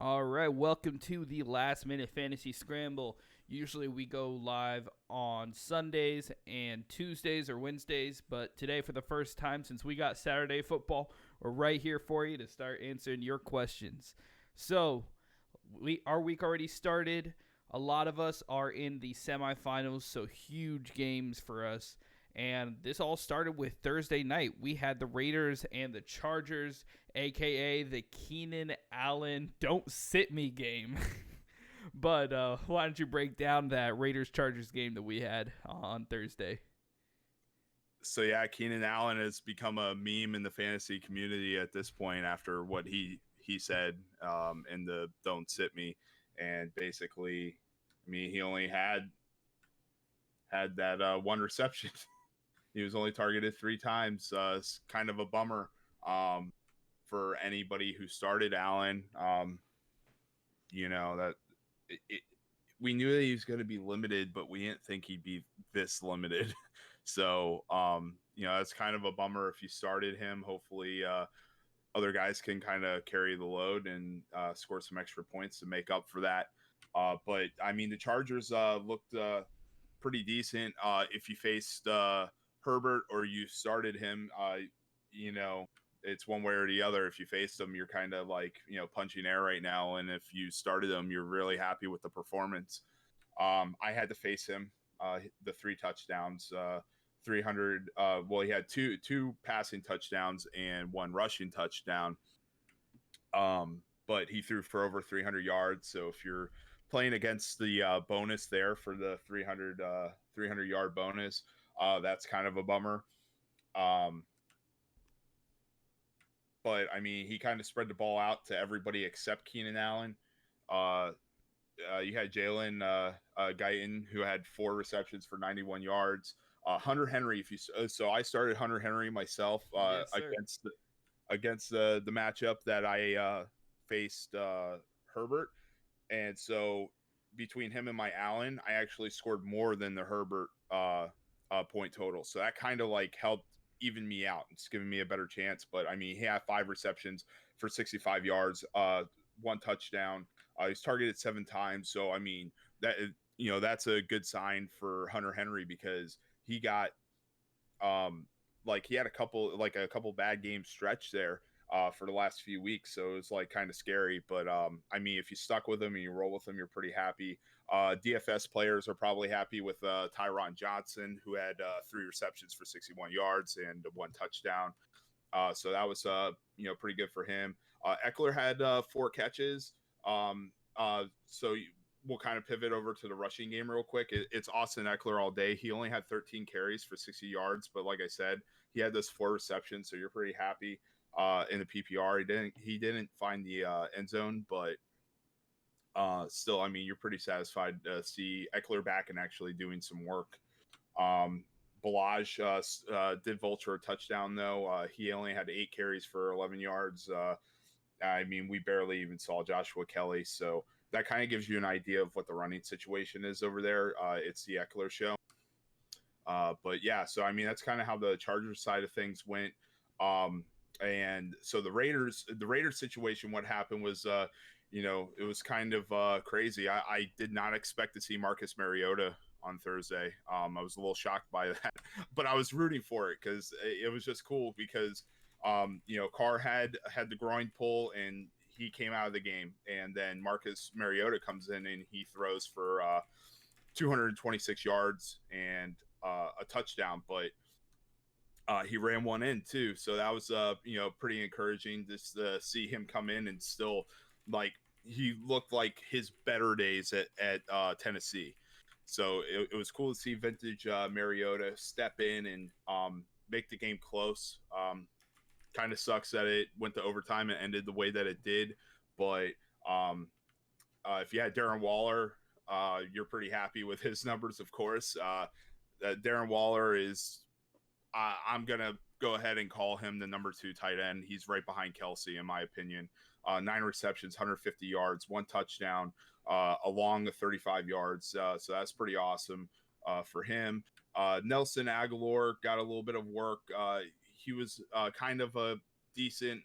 All right, welcome to the Last Minute Fantasy Scramble. Usually we go live on Sundays and Tuesdays or Wednesdays, but today, for the first time since we got Saturday football, we're right here for you to start answering your questions. So, our week already started. A lot of us are in the semifinals, so huge games for us. And this all started with Thursday night. We had the Raiders and the Chargers, aka the Keenan Allen "Don't Sit Me" game. But why don't you break down that Raiders Chargers game that we had on Thursday? So yeah, Keenan Allen has become a meme in the fantasy community at this point after what he said in the "Don't Sit Me," and basically, I mean, he only had that one reception. He was only targeted three times. It's kind of a bummer for anybody who started Allen. That it, we knew that he was going to be limited, but we didn't think he'd be this limited. So, that's kind of a bummer if you started him. Hopefully, other guys can kind of carry the load and score some extra points to make up for that. But I mean, the Chargers looked pretty decent. If you faced Herbert or you started him, you know, it's one way or the other. If you faced him, you're kind of like, punching air right now. And if you started him, you're really happy with the performance. I had to face him, the three touchdowns, 300. Well, he had two passing touchdowns and one rushing touchdown. But he threw for over 300 yards. So if you're playing against the bonus there for the 300 yard bonus, that's kind of a bummer. Um, but I mean, he kind of spread the ball out to everybody except Keenan Allen. Uh, you had Jalen Guyton, who had four receptions for 91 yards. Hunter Henry, so I started Hunter Henry myself Yes, sir. against the matchup that I faced Herbert, and so between him and my Allen, I actually scored more than the Herbert point total. So that kind of like helped even me out. It's giving me a better chance. But I mean, he had five receptions for 65 yards, one touchdown. He's targeted seven times. So I mean, that's a good sign for Hunter Henry because he got like he had a couple bad games stretch there for the last few weeks, so it was like kind of scary. But I mean, if you stuck with him and you roll with him, you're pretty happy. DFS players are probably happy with Tyron Johnson, who had three receptions for 61 yards and one touchdown. So that was pretty good for him. Eckler had four catches. So we'll kind of pivot over to the rushing game real quick. It's Austin Eckler all day. He only had 13 carries for 60 yards, but like I said, he had those four receptions, so you're pretty happy in the PPR. He didn't find the end zone, but still, I mean, you're pretty satisfied to see Eckler back and actually doing some work. Balaj did vulture a touchdown, though. He only had 8 carries for 11 yards. I mean, we barely even saw Joshua Kelly, so that kind of gives you an idea of what the running situation is over there. It's the Eckler show. But yeah, so I mean, that's kind of how the Chargers side of things went. And so the Raiders situation, what happened was, it was kind of crazy. I did not expect to see Marcus Mariota on Thursday. I was a little shocked by that, but I was rooting for it because it was just cool because, Carr had the groin pull and he came out of the game, and then Marcus Mariota comes in and he throws for 226 yards and a touchdown, but he ran one in too. So that was pretty encouraging just to see him come in and still like he looked like his better days at Tennessee. So it was cool to see vintage Mariota step in and make the game close. Kind of sucks that it went to overtime and ended the way that it did. But if you had Darren Waller, you're pretty happy with his numbers, of course. Darren Waller is, I'm going to go ahead and call him the number 2 tight end. He's right behind Kelsey, in my opinion. 9 receptions, 150 yards, one touchdown, along the 35 yards. So that's pretty awesome for him. Nelson Aguilar got a little bit of work. He was kind of a decent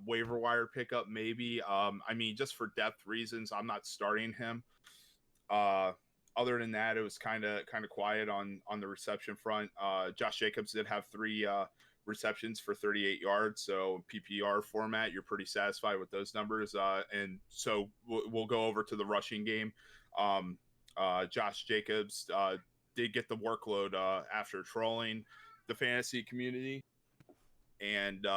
waiver wire pickup maybe. I mean, just for depth reasons, I'm not starting him. Uh, Other than that, it was kind of quiet on the reception front. Josh Jacobs did have 3 receptions for 38 yards, so PPR format, you're pretty satisfied with those numbers. And so we'll go over to the rushing game. Josh Jacobs did get the workload after trolling the fantasy community, and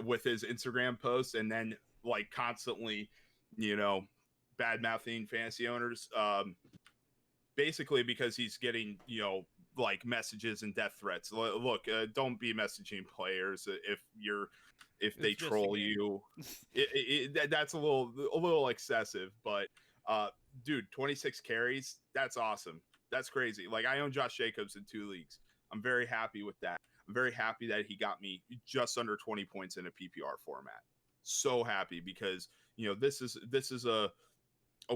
with his Instagram posts, and then like constantly, you know, bad mouthing fantasy owners, basically because he's getting, like messages and death threats. Look, don't be messaging players if they troll you. That's a little excessive, but dude, 26 carries, that's awesome. That's crazy. Like, I own Josh Jacobs in 2 leagues. I'm very happy with that. I'm very happy that he got me just under 20 points in a PPR format. So happy, because this is a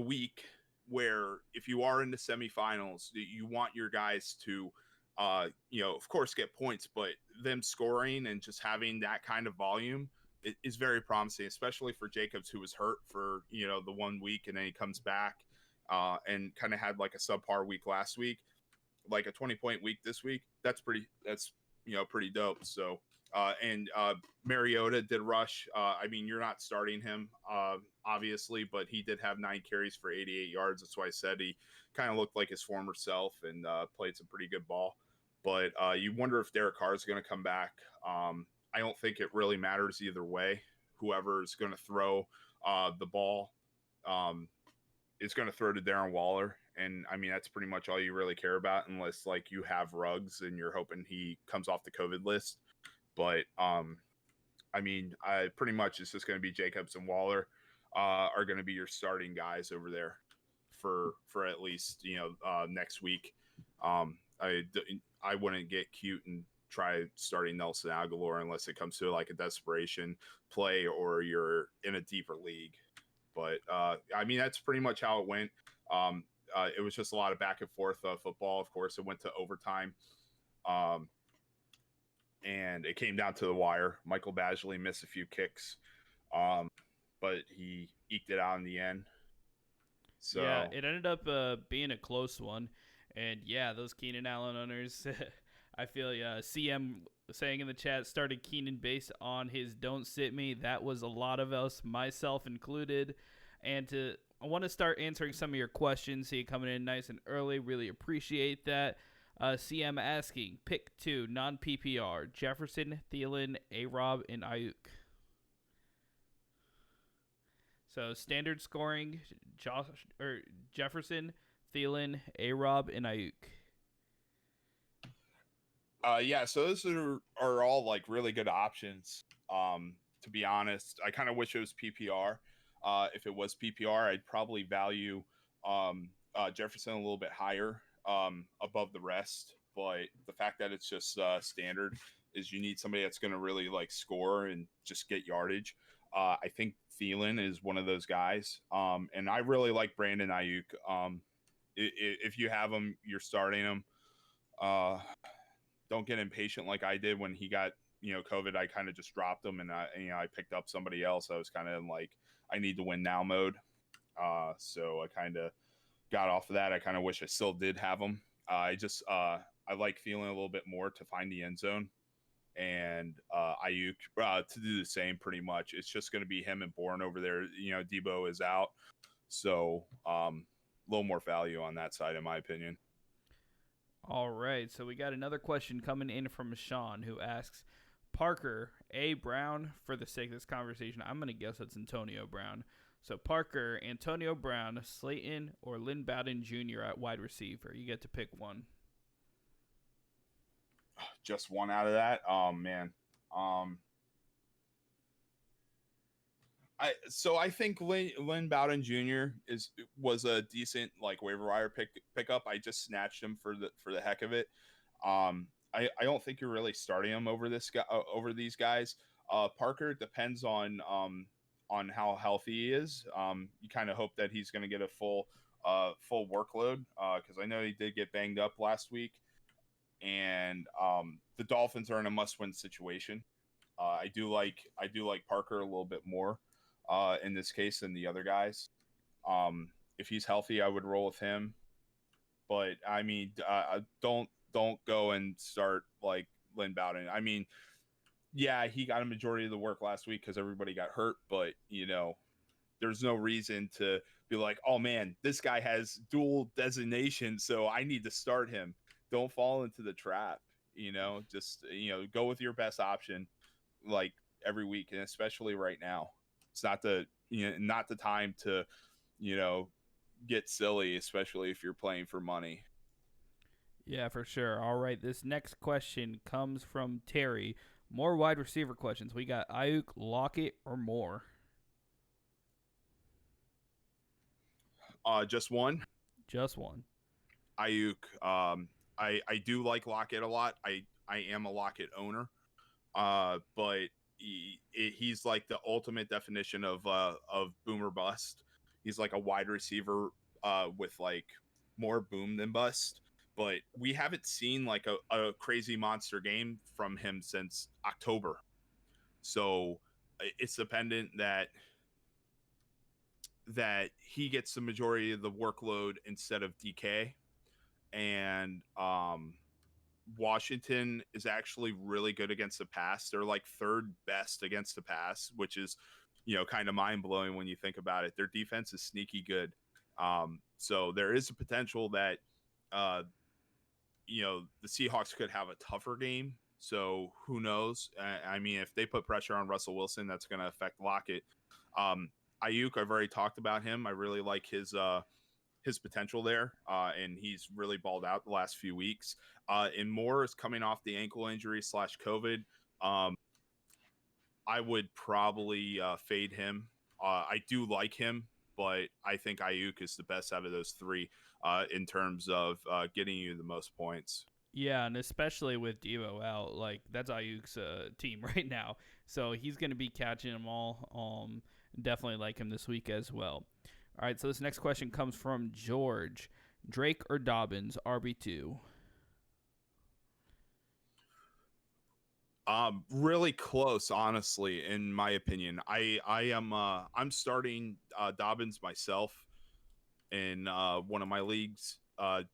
week where, if you are in the semifinals, you want your guys to of course get points, but them scoring and just having that kind of volume is very promising, especially for Jacobs, who was hurt for the 1 week, and then he comes back and kind of had like a subpar week last week. Like a 20-point week this week, that's pretty dope. So and Mariota did rush. I mean, you're not starting him, obviously, but he did have 9 carries for 88 yards. That's why I said he kind of looked like his former self, and played some pretty good ball. But you wonder if Derek Carr is going to come back. I don't think it really matters either way. Whoever is going to throw the ball is going to throw to Darren Waller. And I mean, that's pretty much all you really care about, unless like you have Ruggs and you're hoping he comes off the COVID list. But I mean, pretty much it's just going to be Jacobs and Waller are going to be your starting guys over there for at least next week. I wouldn't get cute and try starting Nelson Aguilar unless it comes to like a desperation play or you're in a deeper league. But I mean, that's pretty much how it went. It was just a lot of back and forth football. Of course, it went to overtime. And it came down to the wire. Michael Badgley missed a few kicks, but he eked it out in the end. So yeah, it ended up being a close one. And yeah, those Keenan Allen owners, I feel CM saying in the chat, started Keenan based on his "Don't Sit Me." That was a lot of us, myself included. And I want to start answering some of your questions. See you coming in nice and early. Really appreciate that. CM asking, pick 2 non PPR: Jefferson, Thielen, A-Rob, and Ayuk. So standard scoring: Jefferson, Thielen, A-Rob, and Ayuk. Yeah, so those are all like really good options. To be honest, I kind of wish it was PPR. If it was PPR, I'd probably value Jefferson a little bit higher above the rest. But the fact that it's just standard is you need somebody that's going to really like score and just get yardage. I think Thielen is one of those guys, and I really like Brandon Ayuk. If you have him, you're starting him. Don't get impatient like I did when he got COVID. I kind of just dropped him, and I picked up somebody else. I was kind of like, I need to win now mode. So I kind of got off of that. I kind of wish I still did have him. I like feeling a little bit more to find the end zone, and Ayuk to do the same pretty much. It's just going to be him and Bourne over there. Debo is out, so a little more value on that side, in my opinion. All right, so we got another question coming in from Sean, who asks, Parker A. Brown, for the sake of this conversation, I'm going to guess it's Antonio Brown. So Parker, Antonio Brown, Slayton, or Lynn Bowden Jr. at wide receiver. You get to pick one. Just one out of that? Oh, man. I think Lynn Bowden Jr. was a decent like waiver wire pickup. I just snatched him for the heck of it. I don't think you're really starting him over these guys. Parker depends on how healthy he is. You kind of hope that he's going to get a full workload because I know he did get banged up last week, and the Dolphins are in a must-win situation. I do like Parker a little bit more in this case than the other guys. If he's healthy, I would roll with him. But I mean, don't go and start like Lynn Bowden. I mean, yeah, he got a majority of the work last week because everybody got hurt, but there's no reason to be like, oh man, this guy has dual designation, so I need to start him. Don't fall into the trap. Just go with your best option, like every week, and especially right now. It's not the time to you know get silly, especially if you're playing for money. Yeah, for sure. All right, this next question comes from Terry. More wide receiver questions. We got Ayuk, Lockett, or more. Just one. Just one. Ayuk. I do like Lockett a lot. I am a Lockett owner. But he's like the ultimate definition of boomer bust. He's like a wide receiver with like more boom than bust. But we haven't seen like a crazy monster game from him since October. So it's dependent that he gets the majority of the workload instead of DK. And Washington is actually really good against the pass. They're like third best against the pass, which is, kind of mind blowing when you think about it. Their defense is sneaky good. So there is a potential that, the Seahawks could have a tougher game. So who knows? I mean, if they put pressure on Russell Wilson, that's going to affect Lockett. Um, Ayuk, I've already talked about him. I really like his potential there, and he's really balled out the last few weeks. And Moore is coming off the ankle injury / COVID. I would probably fade him. I do like him, but I think Ayuk is the best out of those three in terms of getting you the most points. Yeah, and especially with Devo out, like that's Ayuk's team right now, so he's going to be catching them all. Definitely like him this week as well. All right, so this next question comes from George. Drake or Dobbins, RB2? Really close, honestly, in my opinion. I'm starting Dobbins myself in one of my leagues.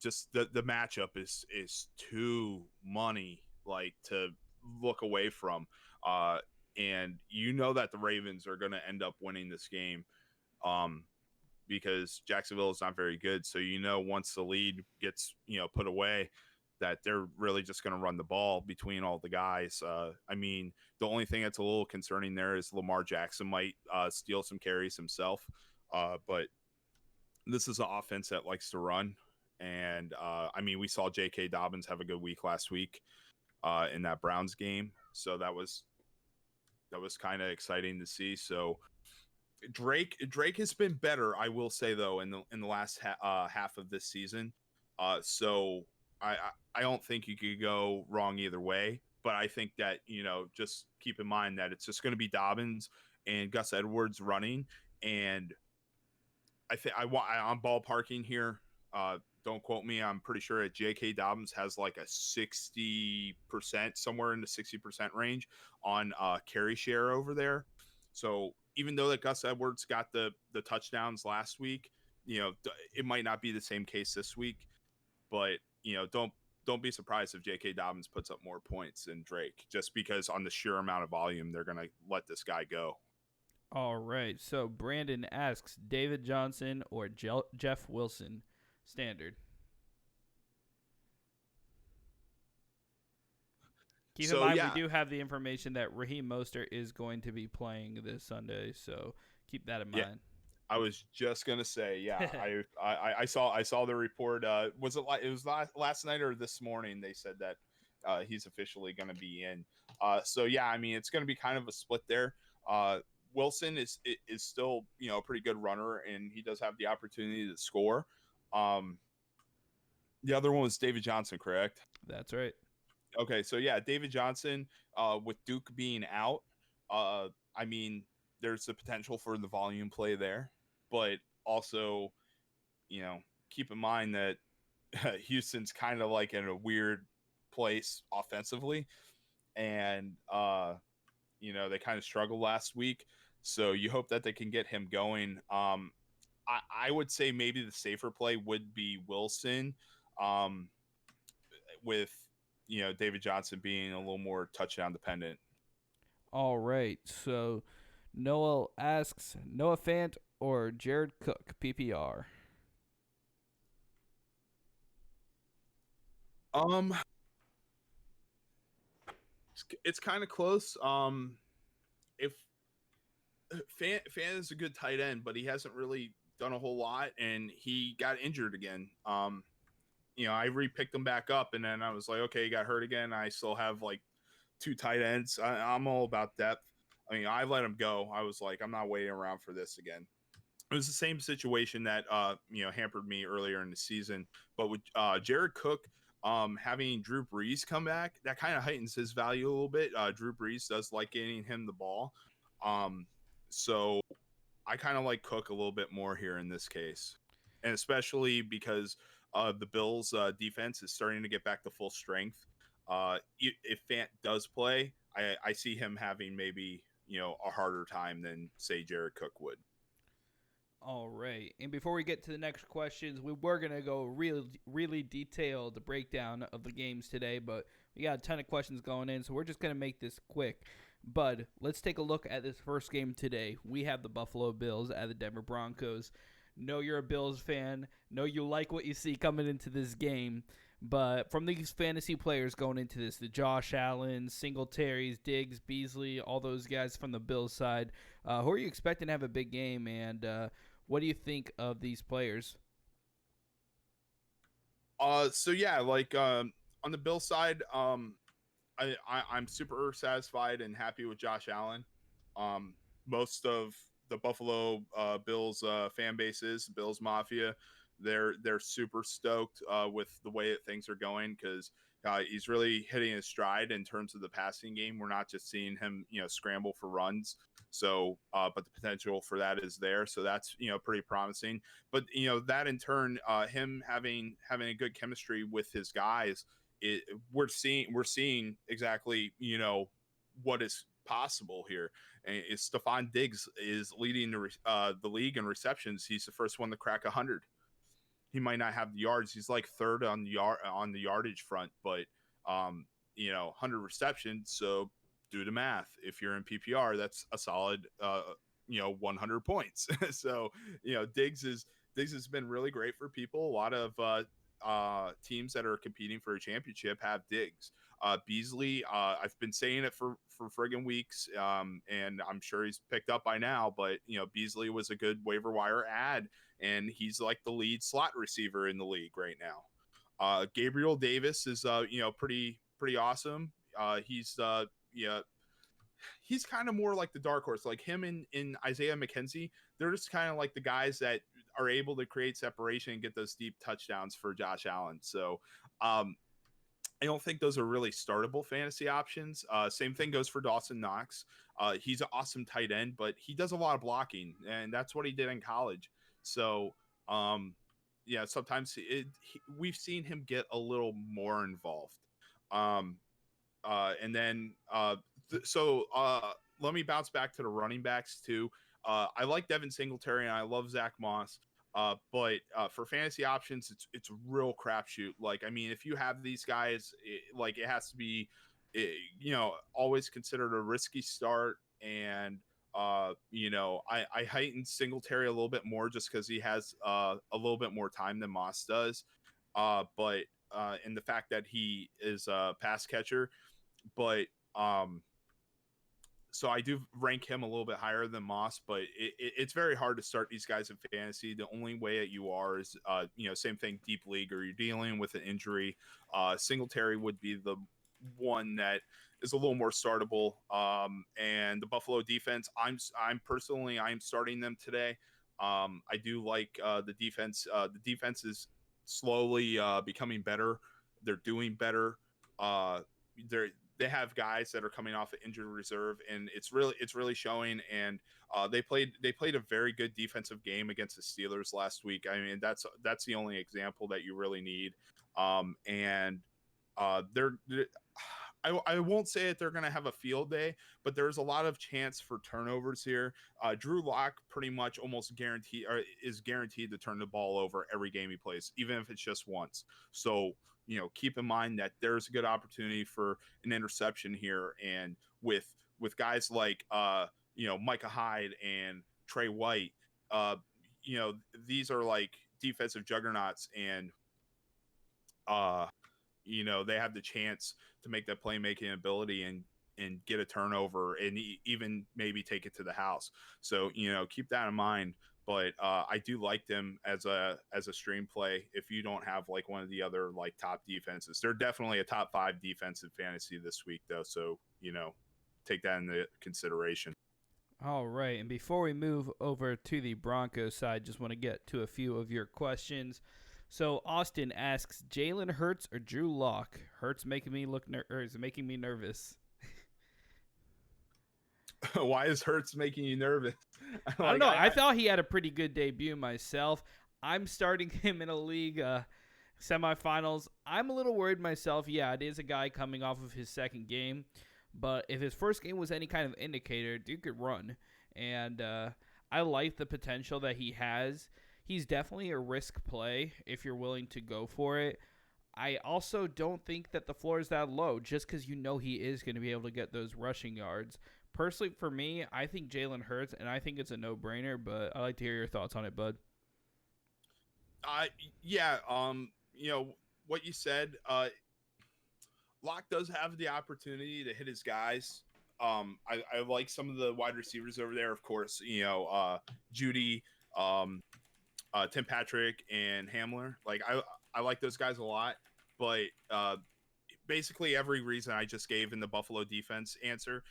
Just the matchup is too money like to look away from. And that the Ravens are going to end up winning this game. Um, because Jacksonville is not very good. So once the lead gets put away, that they're really just going to run the ball between all the guys. I mean, the only thing that's a little concerning there is Lamar Jackson might steal some carries himself, but this is an offense that likes to run. And I mean, we saw J.K. Dobbins have a good week last week in that Browns game, so that was kind of exciting to see. So Drake has been better, I will say, though, in the last half of this season. So I don't think you could go wrong either way. But I think that just keep in mind that it's just going to be Dobbins and Gus Edwards running, and I'm ballparking here. Don't quote me. I'm pretty sure that J.K. Dobbins has like a 60%, somewhere in the 60% range on carry share over there. So even though that Gus Edwards got the touchdowns last week, it might not be the same case this week. But don't be surprised if J.K. Dobbins puts up more points than Drake, just because on the sheer amount of volume they're gonna let this guy go. All right, so Brandon asks David Johnson or Jeff Wilson. Standard. Keep in So mind, yeah, we do have the information that Raheem Mostert is going to be playing this Sunday, so keep that in yeah. mind. I was just gonna say, yeah. I saw the report. Was it like it was last night or this morning? They said that he's officially gonna be in. So yeah, I mean it's gonna be kind of a split there. Wilson is still a pretty good runner, and he does have the opportunity to score. The other one was David Johnson, correct? That's right. Okay, so yeah, David Johnson, with Duke being out, I mean, there's the potential for the volume play there, but also, keep in mind that Houston's kind of like in a weird place offensively, and they kind of struggled last week. So you hope that they can get him going. I would say maybe the safer play would be Wilson, um, with David Johnson being a little more touchdown dependent. All right. So Noel asks Noah Fant or Jared Cook PPR. Um, it's kind of close. If Fan is a good tight end, but he hasn't really done a whole lot, and he got injured again. I re-picked him back up, and then I was like, okay, he got hurt again. I still have like two tight ends. I'm all about depth. I mean, I let him go. I was like, I'm not waiting around for this again. It was the same situation that hampered me earlier in the season, but with Jared Cook having Drew Brees come back, that kind of heightens his value a little bit. Drew Brees does like getting him the ball, um, so I kind of like Cook a little bit more here in this case, and especially because the Bills' defense is starting to get back to full strength. If Fant does play, I see him having maybe a harder time than say Jared Cook would. All right. And before we get to the next questions, we were going to go really detailed breakdown of the games today, but we got a ton of questions going in, so we're just going to make this quick. But let's take a look at this first game today. We have the Buffalo Bills at the Denver Broncos. Know you're a Bills fan. Know you like what you see coming into this game. But from these fantasy players going into this, the Josh Allen, Singletaries, Diggs, Beasley, all those guys from the Bills side, who are you expecting to have a big game, and what do you think of these players? So yeah, like on the Bill side, I'm super satisfied and happy with Josh Allen. Most of the Buffalo Bills fan bases, Bills Mafia, they're super stoked with the way that things are going because he's really hitting his stride in terms of the passing game. We're not just seeing him, scramble for runs. So, but the potential for that is there. So that's pretty promising. But that in turn, him having a good chemistry with his guys, we're seeing exactly what is possible here. And Stephon Diggs is leading the league in receptions. He's the first one to crack 100. He might not have the yards. He's like third on the yardage front, but 100 receptions. So do the math. If you're in PPR, that's a solid 100 points. So Diggs has been really great for people. A lot of teams that are competing for a championship have Diggs. Beasley, I've been saying it for friggin' weeks, and I'm sure he's picked up by now. But Beasley was a good waiver wire ad, and he's like the lead slot receiver in the league right now. Gabriel Davis is pretty awesome. He's kind of more like the dark horse, like him in Isaiah McKenzie. They're just kind of like the guys that are able to create separation and get those deep touchdowns for Josh Allen. So I don't think those are really startable fantasy options. Same thing goes for Dawson Knox. He's an awesome tight end, but he does a lot of blocking, and that's what he did in college. So, sometimes we've seen him get a little more involved. Um, and then, so let me bounce back to the running backs too. I like Devin Singletary and I love Zach Moss. But for fantasy options, it's a real crapshoot. Like, I mean, if you have these guys, it has to be, always considered a risky start. And I heightened Singletary a little bit more just because he has a little bit more time than Moss does. But and the fact that he is a pass catcher, but so I do rank him a little bit higher than Moss, but it's very hard to start these guys in fantasy. The only way that you are is, same thing, deep league, or you're dealing with an injury. Singletary would be the one that is a little more startable. And the Buffalo defense, I'm starting them today. I do like the defense. The defense is slowly becoming better. They're doing better. They have guys that are coming off of injured reserve, and it's really showing. And they played a very good defensive game against the Steelers last week. I mean, that's the only example that you really need. And they're I won't say that they're going to have a field day, but there's a lot of chance for turnovers here. Drew Lock pretty much almost guaranteed or is guaranteed to turn the ball over every game he plays, even if it's just once. So, keep in mind that there's a good opportunity for an interception here. And with guys like, Micah Hyde and Trey White, uh, these are like defensive juggernauts, and uh, they have the chance to make that playmaking ability and get a turnover and even maybe take it to the house. So, keep that in mind. But I do like them as a stream play. If you don't have like one of the other like top defenses, they're definitely a top 5 defensive fantasy this week though. So, take that into consideration. All right, and before we move over to the Broncos side, just want to get to a few of your questions. So Austin asks, Jalen Hurts or Drew Lock? Hurts making me or is making me nervous. Why is Hurts making you nervous? I don't know. I thought he had a pretty good debut myself. I'm starting him in a league semifinals. I'm a little worried myself. Yeah, it is a guy coming off of his second game. But if his first game was any kind of indicator, dude could run. And I like the potential that he has. He's definitely a risk play if you're willing to go for it. I also don't think that the floor is that low just because he is going to be able to get those rushing yards. Personally, for me, I think Jalen Hurts, and I think it's a no-brainer, but I'd like to hear your thoughts on it, bud. Yeah, what you said, Locke does have the opportunity to hit his guys. I like some of the wide receivers over there, of course, Judy, Tim Patrick, and Hamler. Like I like those guys a lot, but basically every reason I just gave in the Buffalo defense answer,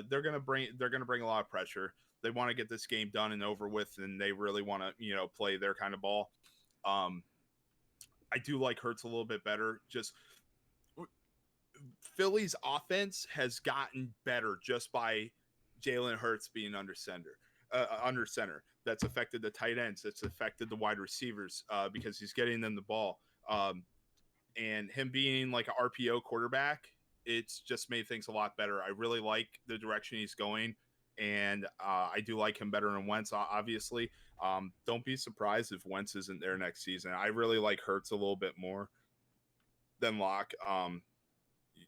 they're gonna bring a lot of pressure. They want to get this game done and over with, and they really want to play their kind of ball. I do like Hurts a little bit better. Just Philly's offense has gotten better just by Jalen Hurts being under center. That's affected the tight ends. That's affected the wide receivers because he's getting them the ball. And him being like an RPO quarterback, it's just made things a lot better. I really like the direction he's going, and I do like him better than Wentz, obviously. Don't be surprised if Wentz isn't there next season. I really like Hurts a little bit more than Locke.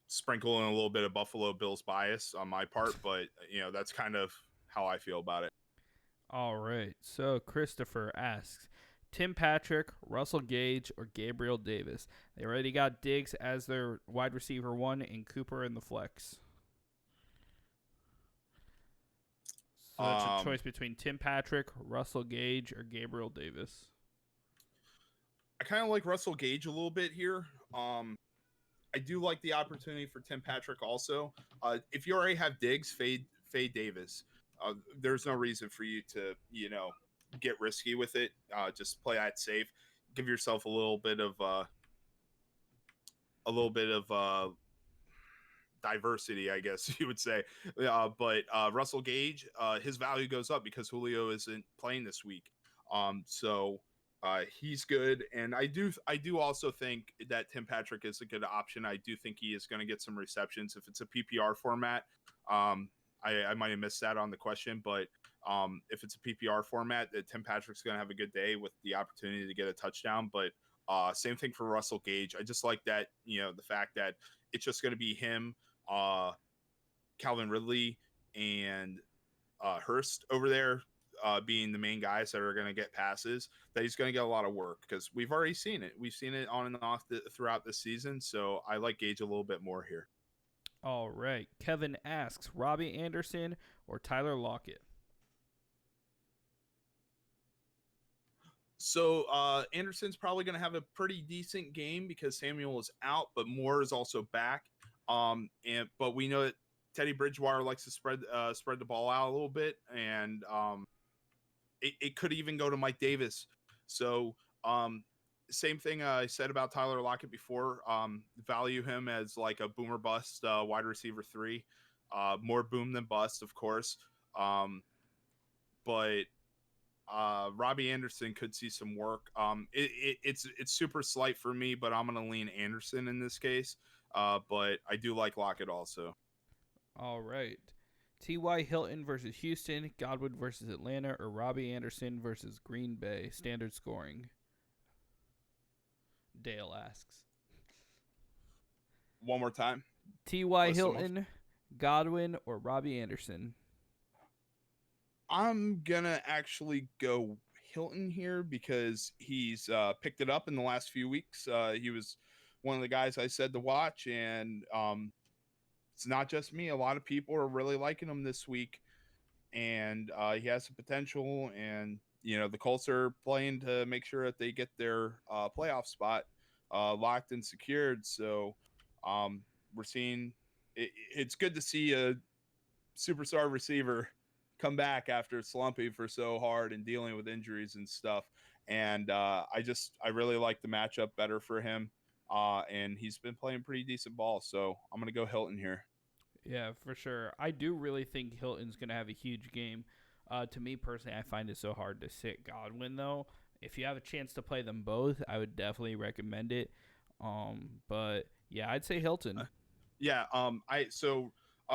Sprinkle in a little bit of Buffalo Bills bias on my part, but that's kind of how I feel about it. All right. So Christopher asks, Tim Patrick, Russell Gage, or Gabriel Davis? They already got Diggs as their wide receiver 1 and Cooper in the flex. So that's a choice between Tim Patrick, Russell Gage, or Gabriel Davis. I kind of like Russell Gage a little bit here. I do like the opportunity for Tim Patrick also. If you already have Diggs, fade Davis. There's no reason for you to, get risky with it. Just play that safe. Give yourself a little bit of diversity, I guess you would say. But Russell Gage, his value goes up because Julio isn't playing this week. So he's good, and I do also think that Tim Patrick is a good option. I do think he is going to get some receptions if it's a PPR format. I might have missed that on the question, but if it's a PPR format, that Tim Patrick's going to have a good day with the opportunity to get a touchdown. But same thing for Russell Gage. I just like that, the fact that it's just going to be him, Calvin Ridley, and Hurst over there. Being the main guys that are going to get passes, that he's going to get a lot of work because we've already seen it. We've seen it on and off throughout the season. So I like Gage a little bit more here. All right. Kevin asks, Robbie Anderson or Tyler Lockett? So Anderson's probably going to have a pretty decent game because Samuel is out, but Moore is also back. But we know that Teddy Bridgewater likes to spread the ball out a little bit, and it could even go to Mike Davis. So same thing I said about Tyler Lockett before. Value him as like a boomer bust wide receiver 3. More boom than bust, of course. But Robbie Anderson could see some work. It's super slight for me, but I'm gonna lean Anderson in this case. But I do like Lockett also. All right. T.Y. Hilton versus Houston, Godwin versus Atlanta, or Robbie Anderson versus Green Bay. Standard scoring. Dale asks. One more time. T.Y. Hilton, Godwin, or Robbie Anderson? I'm gonna actually go Hilton here because he's picked it up in the last few weeks. He was one of the guys I said to watch, and it's not just me. A lot of people are really liking him this week, and he has the potential. And the Colts are playing to make sure that they get their playoff spot locked and secured. So we're seeing it's good to see a superstar receiver come back after slumping for so hard and dealing with injuries and stuff. And I really like the matchup better for him. And he's been playing pretty decent ball. So I'm going to go Hilton here. Yeah, for sure. I do really think Hilton's going to have a huge game. To me personally, I find it so hard to sit Godwin, though. If you have a chance to play them both, I would definitely recommend it. But yeah, I'd say Hilton.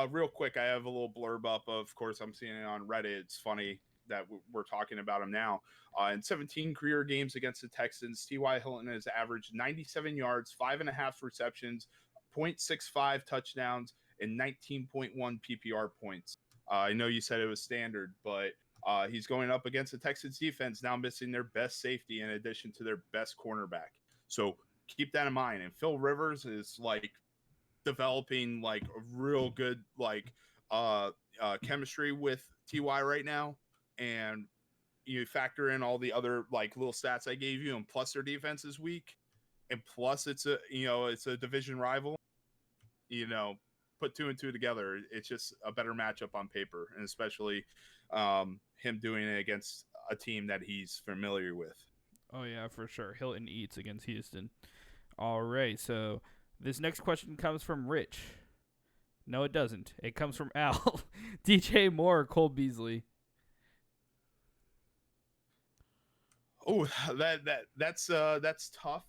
Real quick, I have a little blurb up. Of course, I'm seeing it on Reddit. It's funny that we're talking about him now. In 17 career games against the Texans, T.Y. Hilton has averaged 97 yards, 5.5 receptions, 0.65 touchdowns, and 19.1 PPR points. I know you said it was standard, but he's going up against the Texans defense, now missing their best safety in addition to their best cornerback. So keep that in mind. And Phil Rivers is like developing like a real good chemistry with TY right now, and you factor in all the other like little stats I gave you, and plus their defense is weak, and plus it's a division rival. Put two and two together, it's just a better matchup on paper, and especially him doing it against a team that he's familiar with. Oh yeah, for sure. Hilton eats against Houston. All right, so this next question comes from Rich. No, it doesn't. It comes from Al. DJ Moore or Cole Beasley? Oh, that's tough.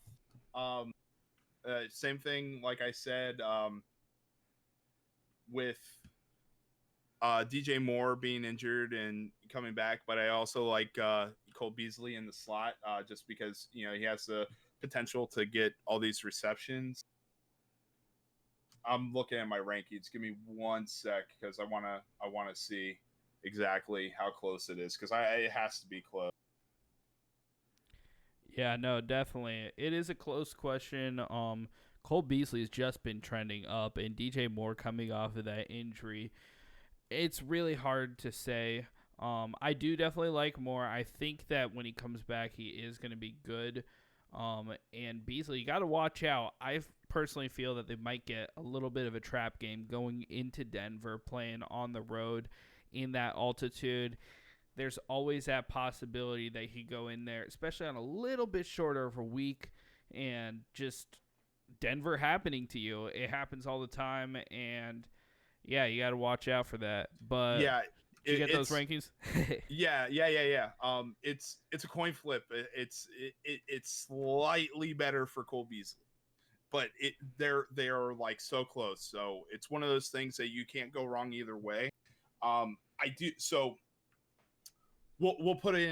Same thing, like I said, with DJ Moore being injured and coming back, but I also like Cole Beasley in the slot just because he has the potential to get all these receptions. I'm looking at my rankings. Give me 1 sec because I wanna see exactly how close it is because it has to be close. Yeah, no, definitely. It is a close question. Cole Beasley's just been trending up, and DJ Moore coming off of that injury. It's really hard to say. I do definitely like Moore. I think that when he comes back, he is going to be good. And Beasley, you got to watch out. I personally feel that they might get a little bit of a trap game going into Denver, playing on the road in that altitude. There's always that possibility that he go in there, especially on a little bit shorter of a week, and just Denver happening to you. It happens all the time, and yeah, you got to watch out for that. But yeah, did you get those rankings? Yeah. It's a coin flip. It's slightly better for Cole Beasley, but they are like so close. So it's one of those things that you can't go wrong either way. I do so. We'll put it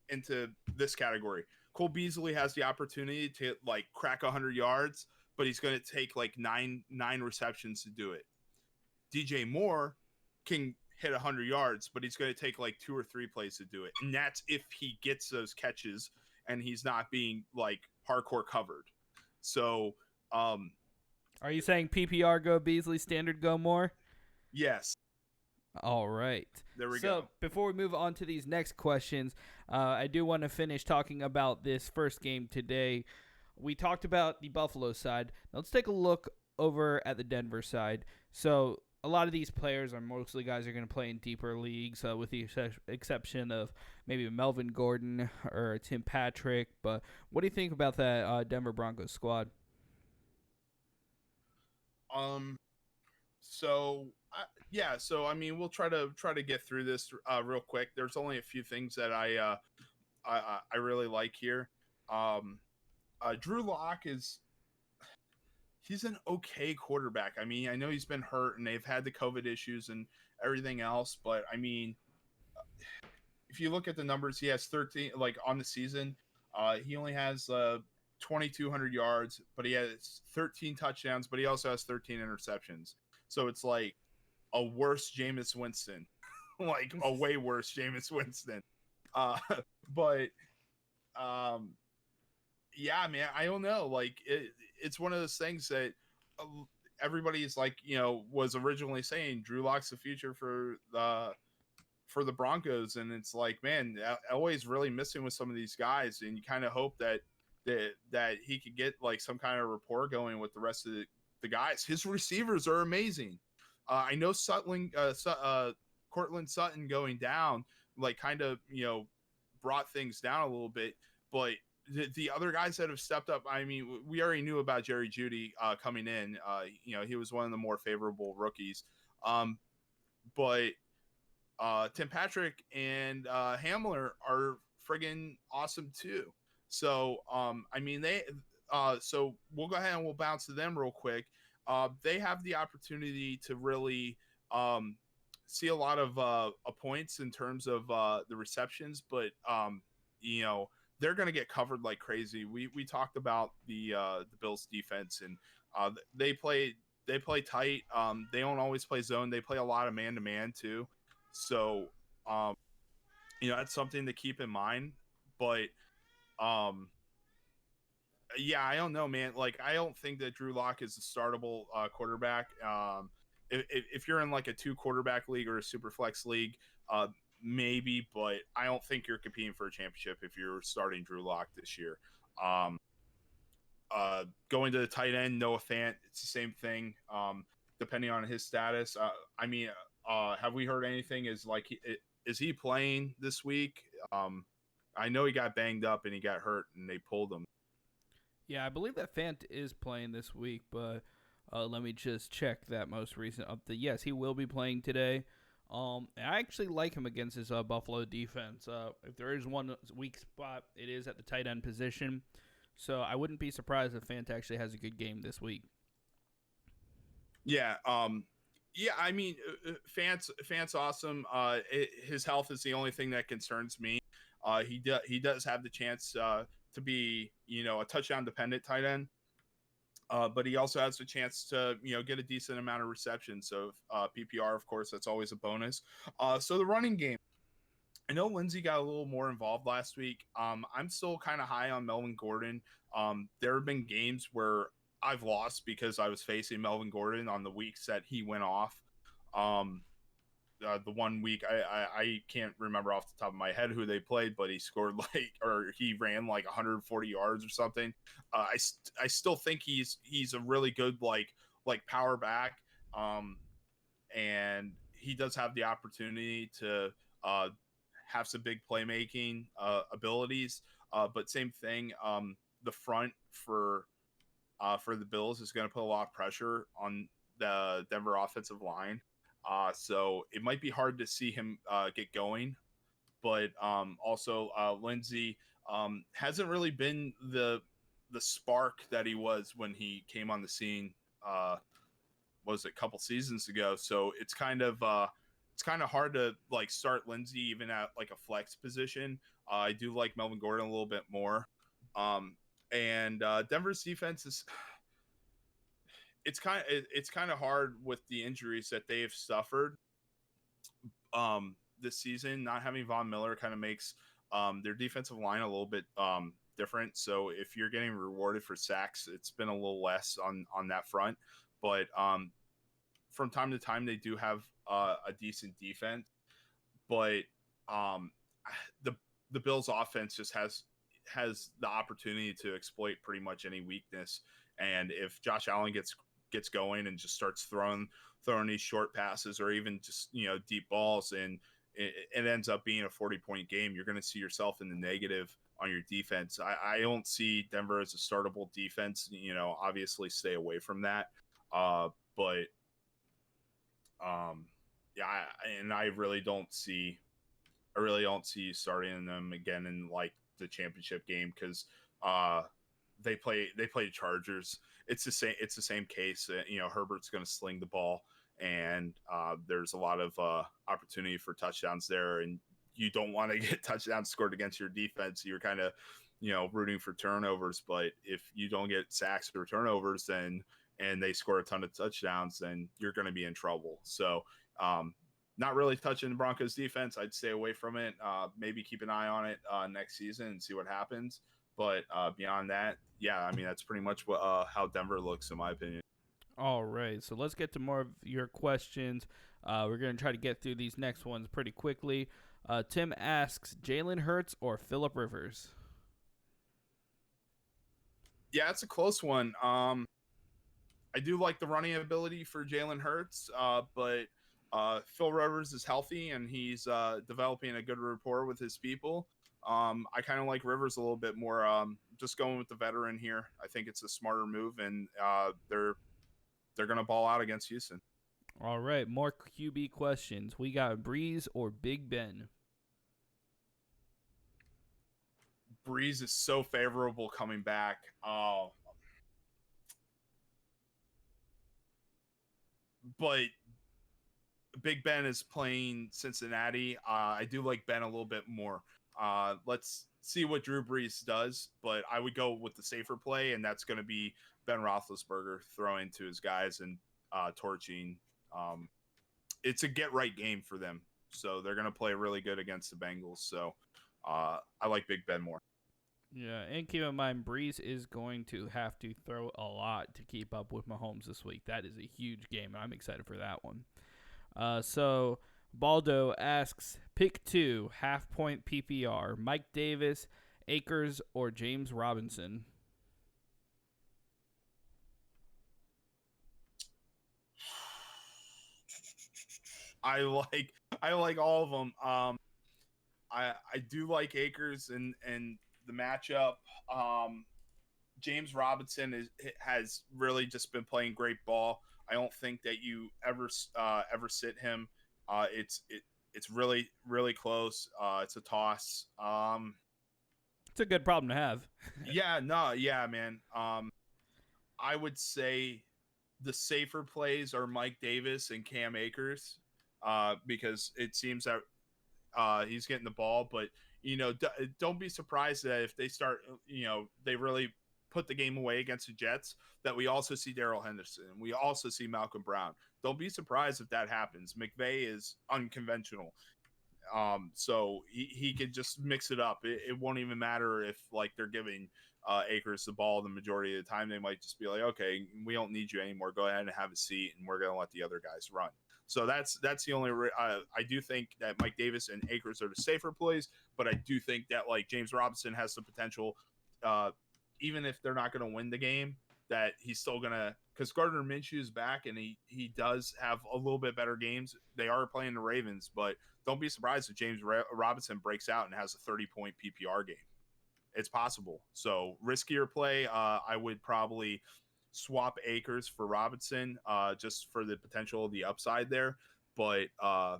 into this category. Cole Beasley has the opportunity to like crack 100 yards, but he's going to take like nine receptions to do it. DJ Moore can hit 100 yards, but he's going to take like 2 or 3 plays to do it. And that's if he gets those catches and he's not being like hardcore covered. So, are you saying PPR go Beasley, standard go Moore? Yes. All right. There we go. So before we move on to these next questions, I do want to finish talking about this first game today. We talked about the Buffalo side. Now let's take a look over at the Denver side. So a lot of these players are mostly guys who are going to play in deeper leagues, with the exception of maybe Melvin Gordon or Tim Patrick. But what do you think about that Denver Broncos squad? Yeah, so I mean, we'll try to get through this real quick. There's only a few things that I really like here. Um, Drew Lock is he's an okay quarterback. I mean, I know he's been hurt and they've had the COVID issues and everything else, but I mean, if you look at the numbers, he has 13 like on the season. He only has 2,200 yards, but he has 13 touchdowns, but he also has 13 interceptions. So it's like a worse Jameis Winston, like a way worse Jameis Winston. Uh, but um, yeah, man, I don't know. Like it's one of those things that uh, everybody's like, was originally saying Drew Lock's the future for the Broncos, and it's like, man, Elway's really missing with some of these guys, and you kind of hope that he could get like some kind of rapport going with the rest of the guys. His receivers are amazing. I know Cortland Sutton going down, like kind of brought things down a little bit, but the other guys that have stepped up, I mean, we already knew about Jerry Jeudy coming in. He was one of the more favorable rookies. But Tim Patrick and Hamler are friggin' awesome too. So I mean so we'll go ahead and we'll bounce to them real quick. They have the opportunity to really see a lot of points in terms of the receptions, but they're going to get covered like crazy. We talked about the Bills defense, and they play tight. They don't always play zone. They play a lot of man to man too. So, um, that's something to keep in mind. But, um, yeah, I don't know, man. Like, I don't think that Drew Lock is a startable quarterback. If you're in like a 2 quarterback league or a super flex league, maybe, but I don't think you're competing for a championship if you're starting Drew Lock this year. Um, Going to the tight end, Noah Fant, it's the same thing. Depending on his status. I mean, have we heard anything? Is he playing this week? I know he got banged up and he got hurt and they pulled him. Yeah, I believe that Fant is playing this week, but let me just check that most recent update. Yes, he will be playing today. I actually like him against his Buffalo defense. If there is one weak spot, it is at the tight end position. So I wouldn't be surprised if Fant actually has a good game this week. Yeah. Yeah. I mean, Fant's awesome. His health is the only thing that concerns me. He does have the chance to be a touchdown dependent tight end. But he also has a chance to get a decent amount of reception. So PPR, of course, that's always a bonus. So the running game. I know Lindsey got a little more involved last week. I'm still kind of high on Melvin Gordon. There have been games where I've lost because I was facing Melvin Gordon on the weeks that he went off. Um, the one week I can't remember off the top of my head who they played, but he scored or he ran like 140 yards or something. I still think he's a really good like power back, and he does have the opportunity to have some big playmaking abilities. But same thing, the front for the Bills is going to put a lot of pressure on the Denver offensive line. So it might be hard to see him get going. But also, Lindsey hasn't really been the spark that he was when he came on the scene. Was it a couple seasons ago? So it's kind of hard to like start Lindsey even at like a flex position. I do like Melvin Gordon a little bit more. And Denver's defense is it's kind of hard with the injuries that they have suffered this season. Not having Von Miller kind of makes their defensive line a little bit different. So if you're getting rewarded for sacks, it's been a little less on that front. But from time to time, they do have a decent defense. But um, the Bills' offense just has the opportunity to exploit pretty much any weakness. And if Josh Allen gets going and just starts throwing these short passes or even just deep balls, and it ends up being a 40-point game, you're going to see yourself in the negative on your defense. I don't see Denver as a startable defense. Obviously stay away from that. But and I really don't see you starting them again in like the championship game because uh they play Chargers. It's the same case. Herbert's going to sling the ball, and there's a lot of opportunity for touchdowns there, and you don't want to get touchdowns scored against your defense. You're kind of rooting for turnovers, but if you don't get sacks or turnovers, then and they score a ton of touchdowns, then you're going to be in trouble. So um, not really touching the Broncos defense. I'd stay away from it. Maybe keep an eye on it next season and see what happens. But beyond that, yeah, I mean, that's pretty much how Denver looks, in my opinion. All right, so let's get to more of your questions. We're going to try to get through these next ones pretty quickly. Tim asks, Jalen Hurts or Phillip Rivers? Yeah, it's a close one. I do like the running ability for Jalen Hurts, but Phil Rivers is healthy and he's developing a good rapport with his people. I kind of like Rivers a little bit more. Just going with the veteran here. I think it's a smarter move, and they're gonna ball out against Houston. All right, more QB questions. We got Breeze or Big Ben? Breeze is so favorable coming back. But Big Ben is playing Cincinnati. I do like Ben a little bit more. Let's see what Drew Brees does, but I would go with the safer play, and that's going to be Ben Roethlisberger throwing to his guys and torching. It's a get right game for them, so they're going to play really good against the Bengals. So I like Big Ben more. Yeah, and keep in mind, Breeze is going to have to throw a lot to keep up with Mahomes this week. That is a huge game, and I'm excited for that one. So Baldo asks, pick 2, half-point PPR, Mike Davis, Akers, or James Robinson? I like all of them. I do like Akers and the matchup. James Robinson has really just been playing great ball. I don't think that you ever sit him. It's really close. It's a toss. It's a good problem to have. Yeah, no, yeah, man. I would say the safer plays are Mike Davis and Cam Akers, because it seems that he's getting the ball. But don't be surprised that if they start, they really put the game away against the Jets, that we also see Darrell Henderson. We also see Malcolm Brown. Don't be surprised if that happens. McVay is unconventional. So he could just mix it up. It won't even matter if like they're giving Akers the ball the majority of the time. They might just be like, okay, we don't need you anymore. Go ahead and have a seat, and we're going to let the other guys run. So that's the only. I do think that Mike Davis and Akers are the safer plays, but I do think that like James Robinson has the potential, even if they're not going to win the game, that he's still gonna, because Gardner Minshew is back and he does have a little bit better games. They are playing the Ravens, but don't be surprised if James Robinson breaks out and has a 30-point PPR game. It's possible. So riskier play. I would probably swap Akers for Robinson, just for the potential of the upside there. But I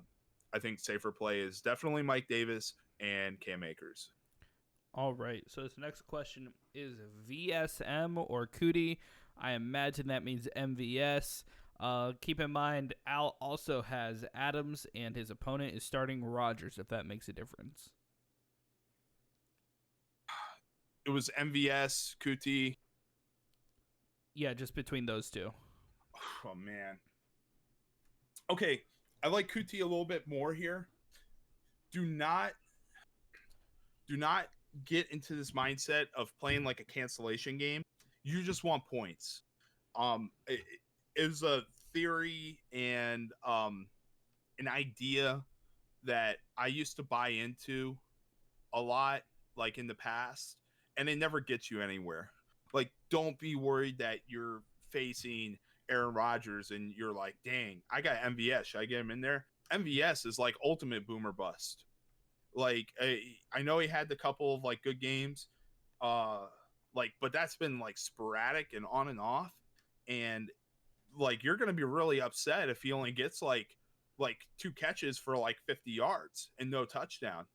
think safer play is definitely Mike Davis and Cam Akers. All right, so this next question is VSM or Cootie. I imagine that means MVS. Keep in mind, Al also has Adams, and his opponent is starting Rodgers, if that makes a difference. It was MVS, Kuti. Yeah, just between those two. Oh, man. Okay, I like Kuti a little bit more here. Do not get into this mindset of playing like a cancellation game. You just want points. It was a theory and an idea that I used to buy into a lot, like in the past, and it never gets you anywhere. Like, don't be worried that you're facing Aaron Rodgers and you're like, dang, I got MVS. Should I get him in there? MVS is like ultimate boomer bust. Like, I know he had the couple of like good games, but that's been like sporadic and on and off. And like, you're going to be really upset if he only gets like like 2 catches for like 50 yards and no touchdown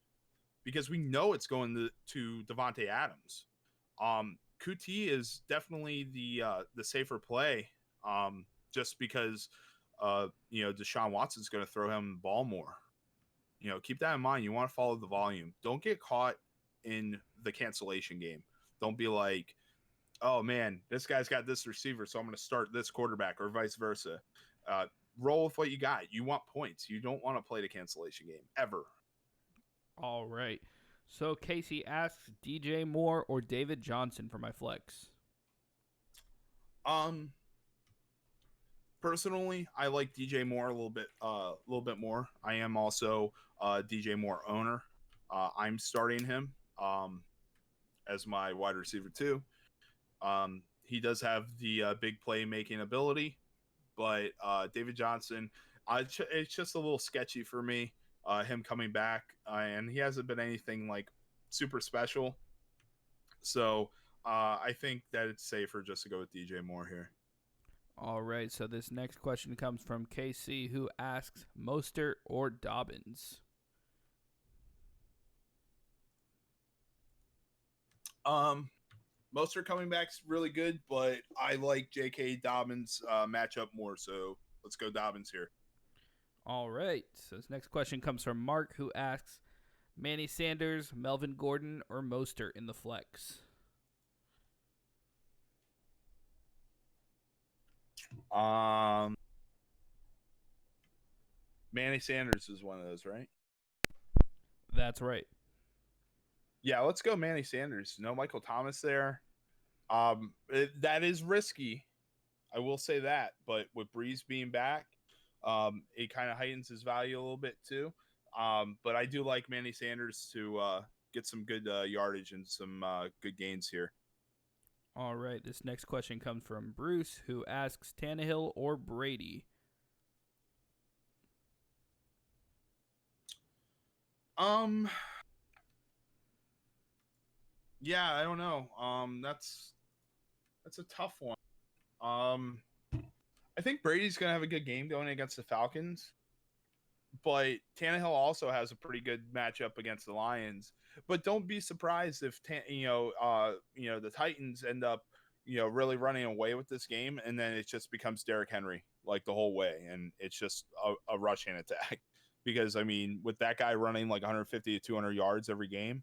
because we know it's going to Devontae Adams. Kuti is definitely the safer play, just because Deshaun Watson's going to throw him the ball more. Keep that in mind. You want to follow the volume. Don't get caught in the cancellation game. Don't be like, oh man, this guy's got this receiver, so I'm going to start this quarterback, or vice versa. Uh, Roll with what you got. You want points. You don't want to play the cancellation game ever. All right. So Casey asks DJ Moore or David Johnson for my flex. Personally, I like DJ Moore a little bit more. I am also a DJ Moore owner. I'm starting him as my wide receiver too. He does have the big play making ability, but David Johnson, it's just a little sketchy for me. Him coming back, and he hasn't been anything like super special. So I think that it's safer just to go with DJ Moore here. All right. So this next question comes from KC, who asks Mostert or Dobbins. Mostert coming back's really good, but I like J.K. Dobbins matchup more. So let's go Dobbins here. All right. So this next question comes from Mark, who asks Manny Sanders, Melvin Gordon, or Mostert in the flex. Manny Sanders is one of those, right? That's right. Yeah, let's go Manny Sanders. No Michael Thomas there. That is risky. I will say that, but with Breeze being back, it kind of heightens his value a little bit too. But I do like Manny Sanders to get some good yardage and some good gains here. All right. This next question comes from Bruce, who asks Tannehill or Brady. Yeah, I don't know. That's a tough one. I think Brady's gonna have a good game going against the Falcons, but Tannehill also has a pretty good matchup against the Lions. But don't be surprised if the Titans end up really running away with this game, and then it just becomes Derrick Henry like the whole way, and it's just a rushing attack. Because I mean, with that guy running like 150 to 200 yards every game,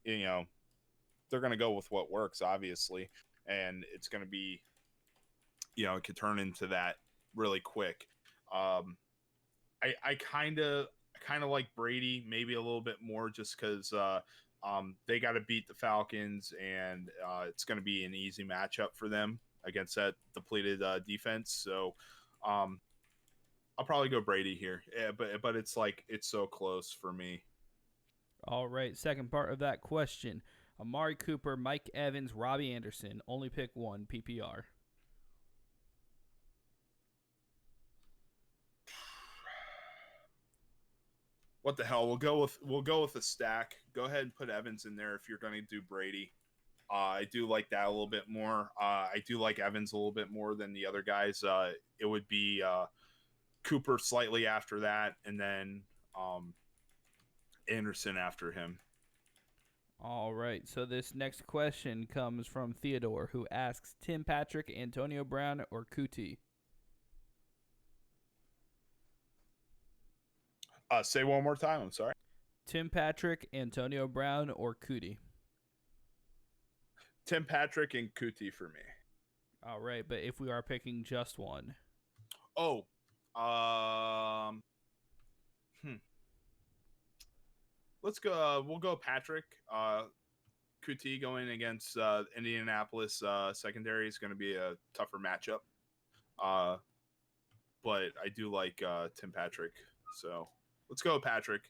they're going to go with what works, obviously, and it's going to be, it could turn into that really quick. I kind of like Brady maybe a little bit more just because they got to beat the Falcons, and it's going to be an easy matchup for them against that depleted defense. So I'll probably go Brady here, yeah, but it's so close for me. All right. Second part of that question. Amari Cooper, Mike Evans, Robbie Anderson. Only pick one PPR. What the hell? We'll go with a stack. Go ahead and put Evans in there if you're going to do Brady. I do like that a little bit more. I do like Evans a little bit more than the other guys. It would be Cooper slightly after that, and then Anderson after him. All right. So this next question comes from Theodore, who asks Tim Patrick, Antonio Brown, or Kuti. Say one more time. I'm sorry. Tim Patrick, Antonio Brown, or Kuti. Tim Patrick and Kuti for me. All right, but if we are picking just one. Oh, let's go. We'll go Patrick. Kuti going against Indianapolis secondary is going to be a tougher matchup. But I do like Tim Patrick. So let's go Patrick.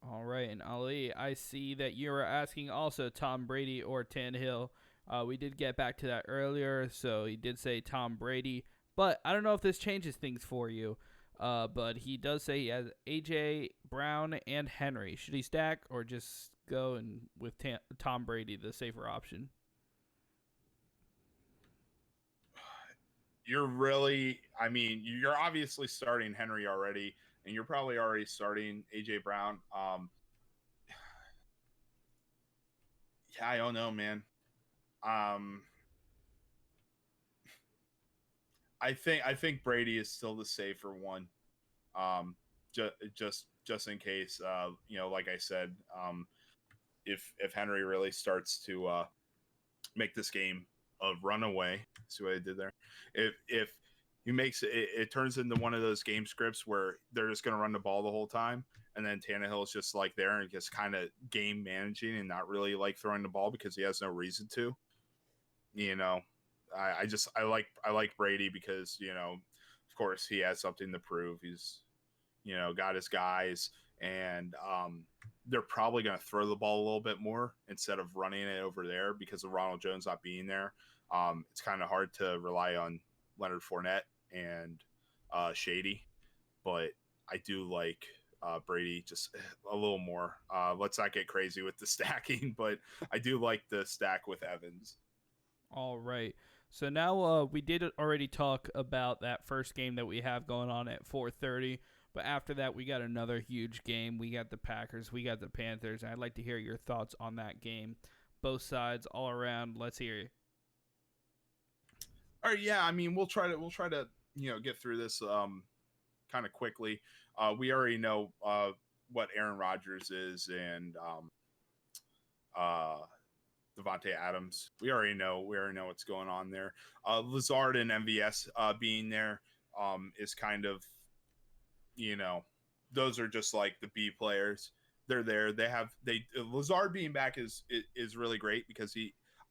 All right, and Ali, I see that you are asking also Tom Brady or Tannehill. We did get back to that earlier, so he did say Tom Brady. But I don't know if this changes things for you. But he does say he has A.J. Brown and Henry. Should he stack or just go with Tom Brady, the safer option? You're obviously starting Henry already. and you're probably already starting AJ Brown. Yeah, I don't know, man. Um, I think Brady is still the safer one. Um, just in case, like I said, if Henry really starts to make this game a runaway, see what I did there? If he makes it turns into one of those game scripts where they're just going to run the ball the whole time, and then Tannehill is just like there and just kind of game managing and not really like throwing the ball because he has no reason to. You know, I like Brady because of course he has something to prove. He's got his guys, and they're probably going to throw the ball a little bit more instead of running it over there because of Ronald Jones not being there. It's kind of hard to rely on Leonard Fournette and Shady, but I do like Brady just a little more. Let's not get crazy with the stacking, but I do like the stack with Evans. All right. So now we did already talk about that first game that we have going on at 4:30, but after that we got another huge game. We got the Packers, we got the Panthers, and I'd like to hear your thoughts on that game. Both sides all around. Let's hear you. All right, yeah. I mean, we'll try to get through this kind of quickly. We already know what Aaron Rodgers is and uh, Devontae Adams. We already know what's going on there. Lazard and MVS being there is kind of you know those are just like the B players. They're there. They Lazard being back is really great because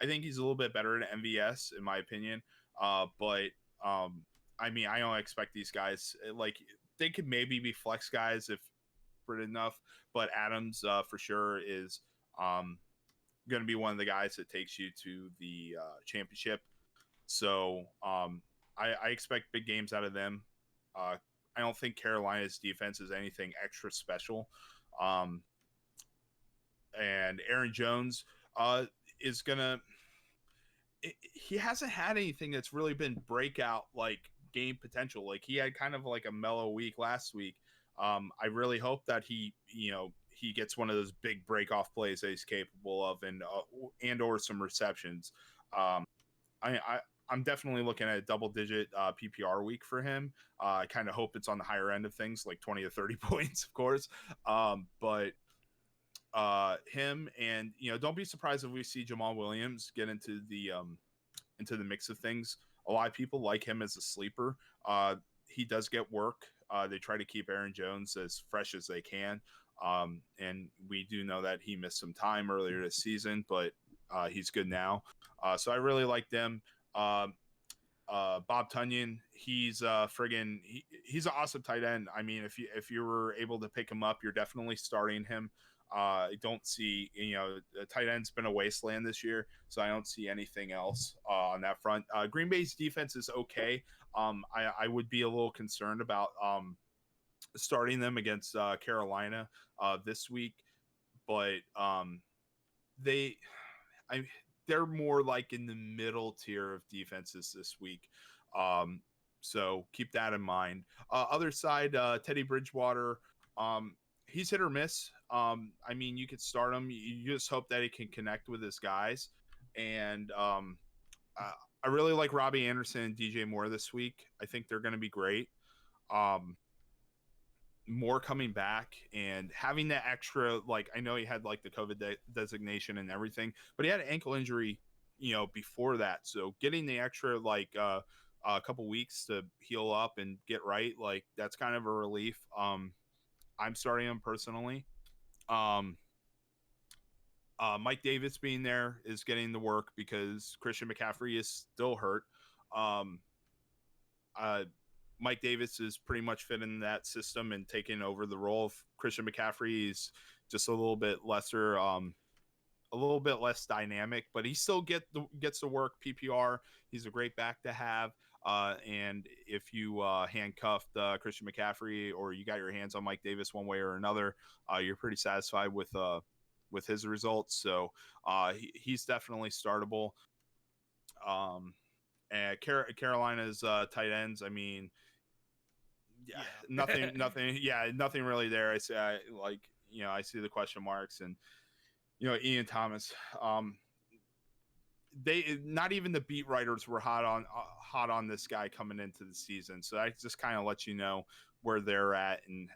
I think he's a little bit better than MVS in my opinion. But I mean I don't expect these guys like they could maybe be flex guys if enough, but Adams for sure is um, going to be one of the guys that takes you to the championship. So I expect big games out of them. I don't think Carolina's defense is anything extra special. Um, and Aaron Jones is going to. He hasn't had anything that's really been breakout like game potential. Like he had kind of like a mellow week last week. I really hope that he gets one of those big break off plays that he's capable of and or some receptions. Um, I I'm definitely looking at a double digit PPR week for him. I kind of hope it's on the higher end of things, like 20 to 30 points, of course. But him and don't be surprised if we see Jamal Williams get into the mix of things. A lot of people like him as a sleeper. He does get work. They try to keep Aaron Jones as fresh as they can. And we do know that he missed some time earlier this season, but he's good now. So I really like them. Bob Tunyon, he's he's an awesome tight end. I mean, if you were able to pick him up, you're definitely starting him. I don't see the tight end's been a wasteland this year, so I don't see anything else on that front. Green Bay's defense is okay. I would be a little concerned about starting them against Carolina this week, but they I they're more like in the middle tier of defenses this week. Um, so keep that in mind. Other side, Teddy Bridgewater, he's hit or miss. I mean, you could start him. You just hope that he can connect with his guys. And I really like Robbie Anderson and DJ Moore this week. I think they're going to be great. Um, More coming back and having that extra, like I know he had like the COVID designation and everything, but he had an ankle injury before that, so getting the extra like a couple weeks to heal up and get right, like that's kind of a relief. I'm starting him personally. um Mike Davis being there is getting the work because Christian McCaffrey is still hurt. um uh Mike Davis is pretty much fit in that system and taking over the role of Christian McCaffrey. He's just a little bit less dynamic, but he still gets to work PPR. He's a great back to have. And if you handcuffed Christian McCaffrey or you got your hands on Mike Davis one way or another, you're pretty satisfied with his results. So he's definitely startable. And Carolina's tight ends, I mean, Yeah, Yeah. nothing. Yeah, nothing really there. I say, I see the question marks, and Ian Thomas. They not even the beat writers were hot on this guy coming into the season. So I just kind of let you know where they're at and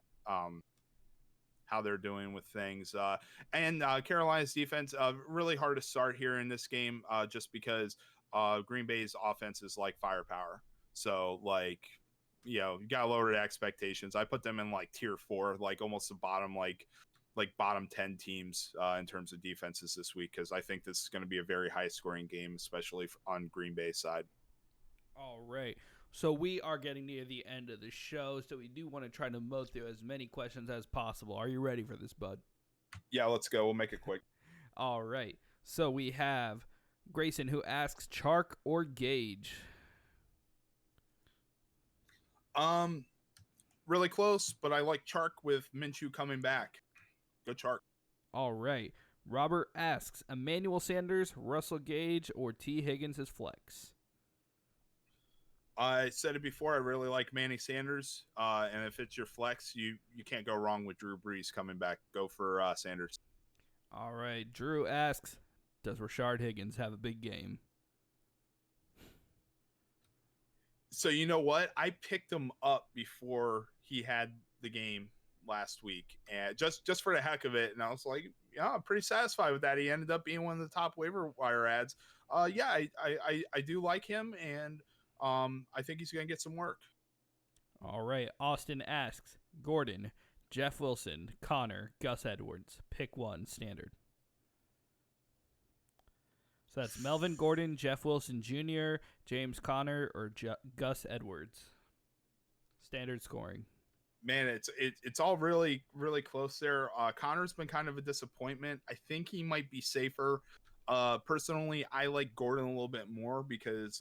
how they're doing with things. And Carolina's defense, really hard to start here in this game, just because Green Bay's offense is like firepower. So you gotta lower the expectations. I put them in like tier 4, like almost the bottom, like bottom 10 teams in terms of defenses this week, because I think this is going to be a very high scoring game, especially on Green Bay's side. All right. So we are getting near the end of the show, so we do want to try to mow through as many questions as possible. Are you ready for this, bud? Yeah, let's go. We'll make it quick. All right. So we have Grayson who asks Chark or Gage. Really close, but I like Chark with Minshew coming back. Go Chark. All right. Robert asks Emmanuel Sanders, Russell Gage, or T. Higgins as flex. I said it before. I really like Manny Sanders, and if it's your flex, you can't go wrong with Drew Brees coming back. Go for Sanders. All right. Drew asks, does Rashard Higgins have a big game? So you know what? I picked him up before he had the game last week, and just for the heck of it, and I was like, yeah, I'm pretty satisfied with that. He ended up being one of the top waiver wire ads. Yeah, I do like him, and I think he's gonna get some work. All right. Austin asks Gordon, Jeff Wilson, Connor, Gus Edwards. Pick one, standard. So that's Melvin Gordon, Jeff Wilson Jr., James Conner, or Gus Edwards. Standard scoring. Man, it's all really really close there. Connor's been kind of a disappointment. I think he might be safer. Personally, I like Gordon a little bit more because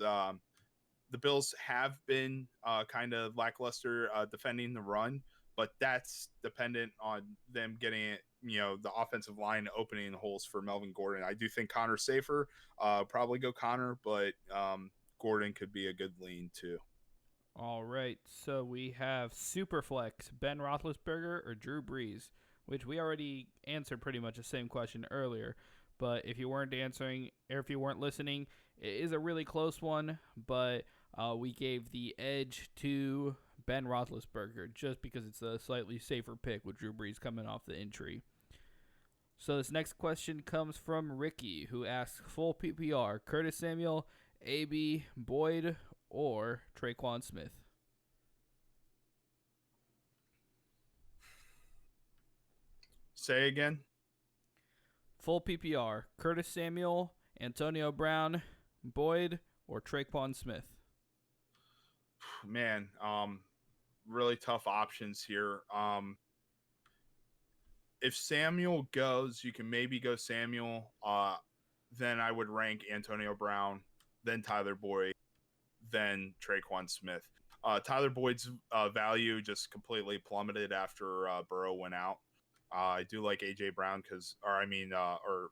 the Bills have been kind of lackluster defending the run, but that's dependent on them getting it, the offensive line opening holes for Melvin Gordon. I do think Connor's safer. Probably go Connor, but Gordon could be a good lean too. All right, so we have Superflex, Ben Roethlisberger or Drew Brees, which we already answered pretty much the same question earlier. But if you weren't answering, or if you weren't listening, it is a really close one, but we gave the edge to Ben Roethlisberger just because it's a slightly safer pick with Drew Brees coming off the injury. So this next question comes from Ricky, who asks full PPR, Curtis Samuel, A.B. Boyd, or Traquan Smith. Say again. Full PPR, Curtis Samuel, Antonio Brown, Boyd, or Traquan Smith. Man, really tough options here. If Samuel goes, you can maybe go Samuel. Then I would rank Antonio Brown, then Tyler Boyd, then Traquan Smith. Tyler Boyd's value just completely plummeted after Burrow went out. I do like AJ Brown or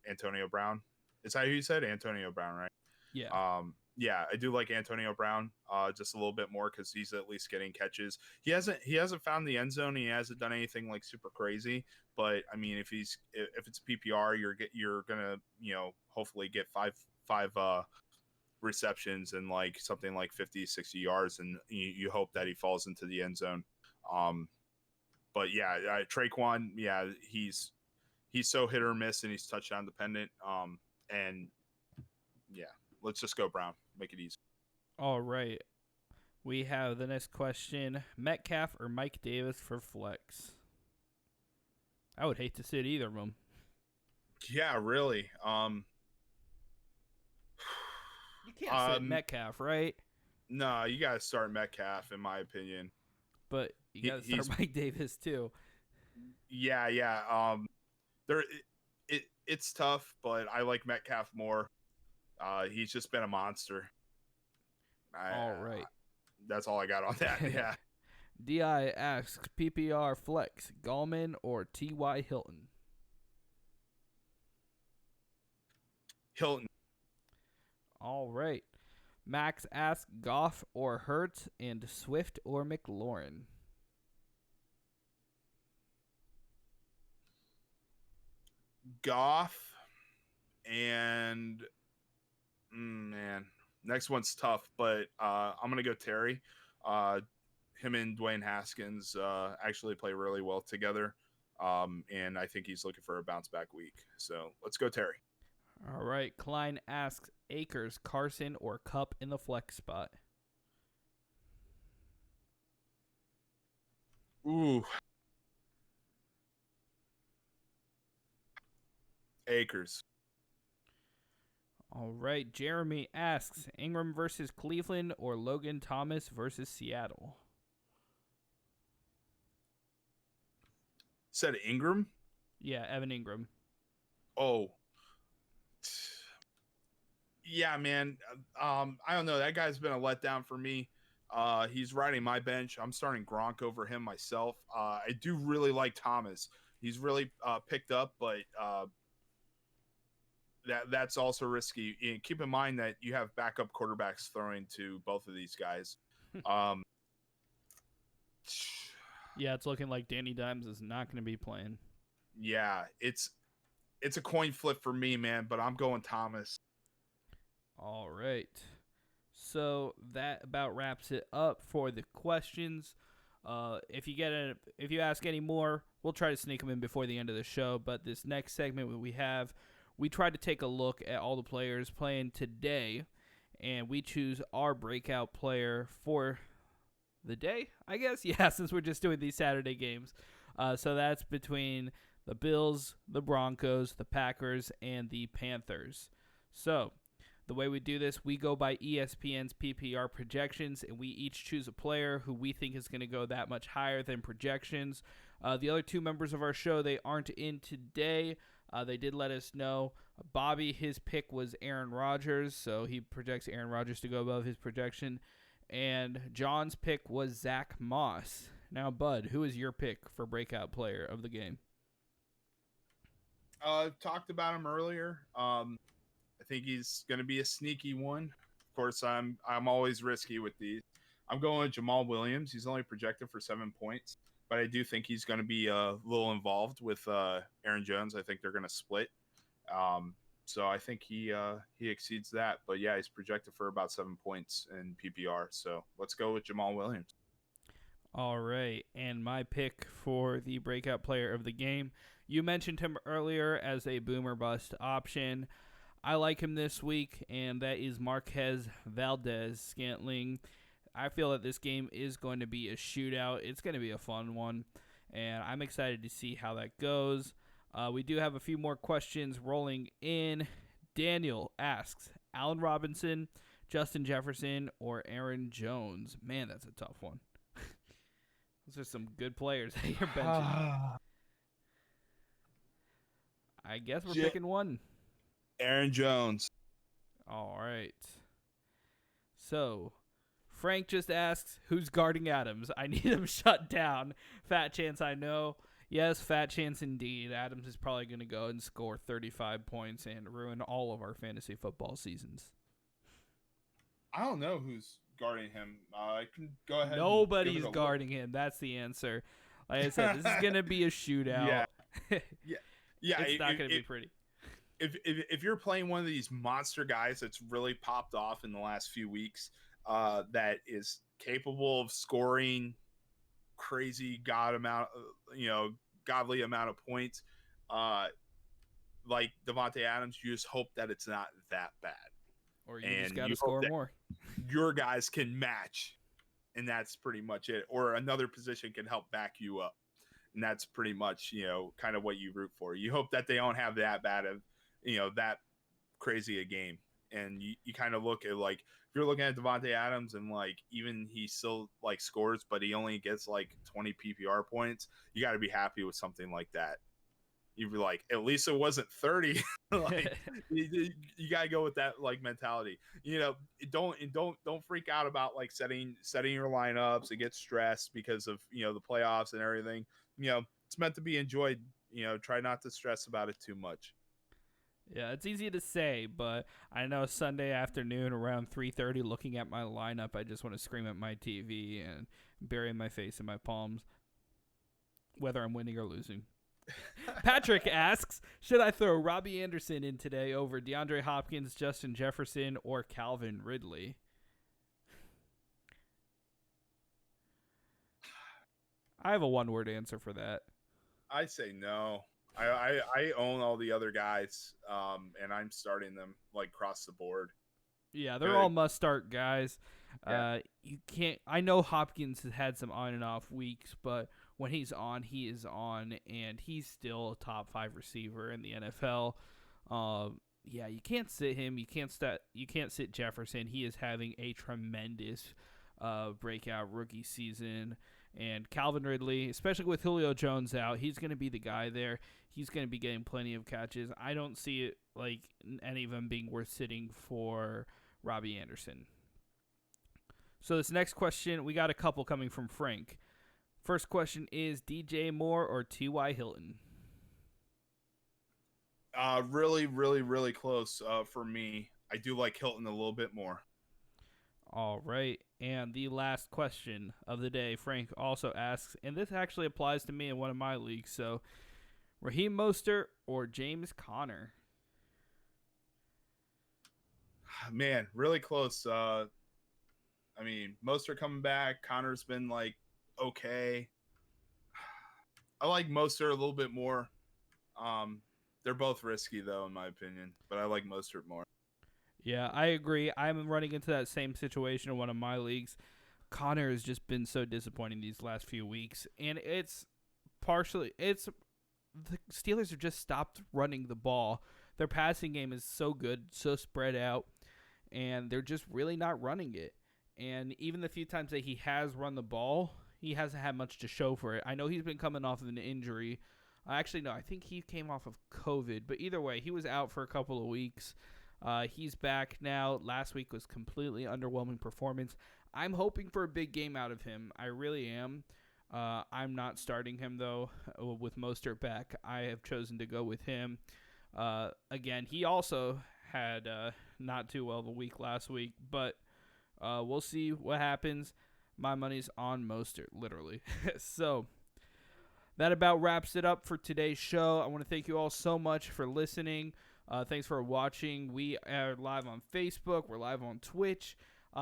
Antonio Brown. Is that who you said? Antonio Brown, right? Yeah. Yeah, I do like Antonio Brown just a little bit more because he's at least getting catches. He hasn't found the end zone. He hasn't done anything like super crazy. But I mean, if it's PPR, you're gonna hopefully get five receptions and like something like 50, 60 yards, and you hope that he falls into the end zone. But yeah, Traquan, yeah, he's so hit or miss, and he's touchdown dependent. And yeah, let's just go Brown. Make it easy. All right. We have the next question: Metcalf or Mike Davis for flex? I would hate to sit either of them. Yeah, really. You can't sit Metcalf, right? No, you gotta start Metcalf, in my opinion. But you gotta start Mike Davis too. Yeah. It's tough, but I like Metcalf more. He's just been a monster. All right. That's all I got on that. Yeah. Di asks PPR flex Gallman or T.Y. Hilton. Hilton. All right. Max asks Goff or Hurts and Swift or McLaurin. Goff and man, next one's tough, but I'm gonna go Terry. Uh, him and Dwayne Haskins actually play really well together, and I think he's looking for a bounce back week. So let's go Terry. All right. Klein asks Akers, Carson, or Cup in the flex spot. Ooh, Akers. All right. Jeremy asks Ingram versus Cleveland or Logan Thomas versus Seattle. Said Ingram. Yeah, Evan Ingram. Oh, yeah, man. I don't know. That guy's been a letdown for me. He's riding my bench. I'm starting Gronk over him myself. I do really like Thomas. He's really picked up, but that's also risky. And keep in mind that you have backup quarterbacks throwing to both of these guys. Um, Yeah, it's looking like Danny Dimes is not going to be playing. yeah, it's a coin flip for me, man. But I'm going Thomas. All right. So that about wraps it up for the questions. If you ask any more, we'll try to sneak them in before the end of the show. But this next segment we tried to take a look at all the players playing today, and we choose our breakout player for the day, I guess. Yeah, since we're just doing these Saturday games. So that's between the Bills, the Broncos, the Packers, and the Panthers. So the way we do this, we go by ESPN's PPR projections, and we each choose a player who we think is going to go that much higher than projections. The other two members of our show, they aren't in today. They did let us know. Bobby, his pick was Aaron Rodgers, so he projects Aaron Rodgers to go above his projection. And John's pick was Zach Moss. Now, Bud, who is your pick for breakout player of the game? Talked about him earlier. I think he's going to be a sneaky one. Of course, I'm always risky with these. I'm going with Jamal Williams. He's only projected for 7 points, but I do think he's going to be a little involved with Aaron Jones. I think they're going to split. So I think he exceeds that. But yeah, he's projected for about 7 points in PPR. So let's go with Jamal Williams. All right, and my pick for the breakout player of the game, you mentioned him earlier as a boomer bust option. I like him this week, and that is Marquez Valdez-Scantling. I feel that this game is going to be a shootout. It's going to be a fun one, and I'm excited to see how that goes. We do have a few more questions rolling in. Daniel asks, Allen Robinson, Justin Jefferson, or Aaron Jones? Man, that's a tough one. Those are some good players that you're benching. I guess we're picking one. Aaron Jones. All right. So, Frank just asks, who's guarding Adams? I need him shut down. Fat chance, I know. Yes, fat chance indeed. Adams is probably going to go and score 35 points and ruin all of our fantasy football seasons. I don't know who's guarding him. I can go ahead. Nobody's guarding him. That's the answer. Like I said, this is going to be a shootout. Yeah. It's not going to be pretty. If you're playing one of these monster guys that's really popped off in the last few weeks, that is capable of scoring crazy godly amount of points, like Devontae Adams, you just hope that it's not that bad. Or you just got to score more. Your guys can match, and that's pretty much it. Or another position can help back you up. And that's pretty much, kind of what you root for. You hope that they don't have that bad of, that crazy a game. And you kind of look at, like, if you're looking at Devontae Adams and, like, even he still, like, scores, but he only gets, like, 20 PPR points, you got to be happy with something like that. You'd be like, at least it wasn't 30. Like, you got to go with that, like, mentality. Don't freak out about, like, setting your lineups and get stressed because of, the playoffs and everything. It's meant to be enjoyed. Try not to stress about it too much. Yeah, it's easy to say, but I know Sunday afternoon around 3:30, looking at my lineup, I just want to scream at my TV and bury my face in my palms, whether I'm winning or losing. Patrick asks, should I throw Robbie Anderson in today over DeAndre Hopkins, Justin Jefferson, or Calvin Ridley? I have a one-word answer for that. I say no. I own all the other guys, and I'm starting them like across the board. Yeah, they're all must-start guys. Yeah. You can't. I know Hopkins has had some on and off weeks, but when he's on, he is on, and he's still a top 5 receiver in the NFL. Yeah, you can't sit him. You can't sit Jefferson. He is having a tremendous breakout rookie season. And Calvin Ridley, especially with Julio Jones out, he's going to be the guy there. He's going to be getting plenty of catches. I don't see it like any of them being worth sitting for Robbie Anderson. So this next question, we got a couple coming from Frank. First question is DJ Moore or T.Y. Hilton? Really, really, really close for me. I do like Hilton a little bit more. All right. And the last question of the day, Frank also asks, and this actually applies to me in one of my leagues, so Raheem Mostert or James Conner? Man, really close. I mean, Mostert coming back. Connor's been like okay. I like Mostert a little bit more. They're both risky though, in my opinion, but I like Mostert more. Yeah, I agree. I'm running into that same situation in one of my leagues. Connor has just been so disappointing these last few weeks, and it's the Steelers have just stopped running the ball. Their passing game is so good, so spread out, and they're just really not running it. And even the few times that he has run the ball, he hasn't had much to show for it. I know he's been coming off of an injury. Actually, no, I think he came off of COVID, but either way, he was out for a couple of weeks. He's back now. Last week was completely underwhelming performance. I'm hoping for a big game out of him. I really am. I'm not starting him, though, with Mostert back. I have chosen to go with him. Again, he also had not too well the week last week, but we'll see what happens. My money's on Mostert, literally. So that about wraps it up for today's show. I want to thank you all so much for listening. Thanks for watching. We are live on Facebook. We're live on Twitch.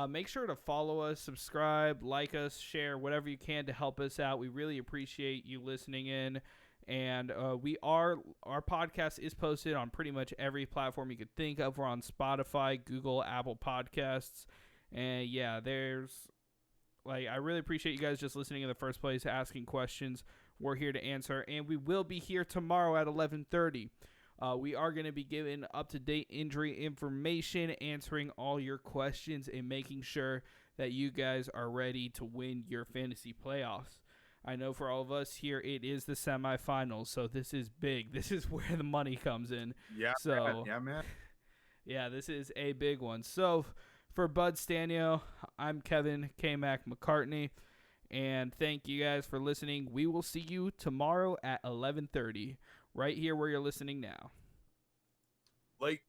Make sure to follow us, subscribe, like us, share, whatever you can to help us out. We really appreciate you listening in. And our podcast is posted on pretty much every platform you could think of. We're on Spotify, Google, Apple Podcasts. And yeah, I really appreciate you guys just listening in the first place, asking questions. We're here to answer, and we will be here tomorrow at 11:30. We are going to be giving up-to-date injury information, answering all your questions, and making sure that you guys are ready to win your fantasy playoffs. I know for all of us here, it is the semifinals, so this is big. This is where the money comes in. Yeah, so, man. Yeah, this is a big one. So, for Bud Stanio, I'm Kevin K-Mac McCartney, and thank you guys for listening. We will see you tomorrow at 11:30. Right here where you're listening now. Like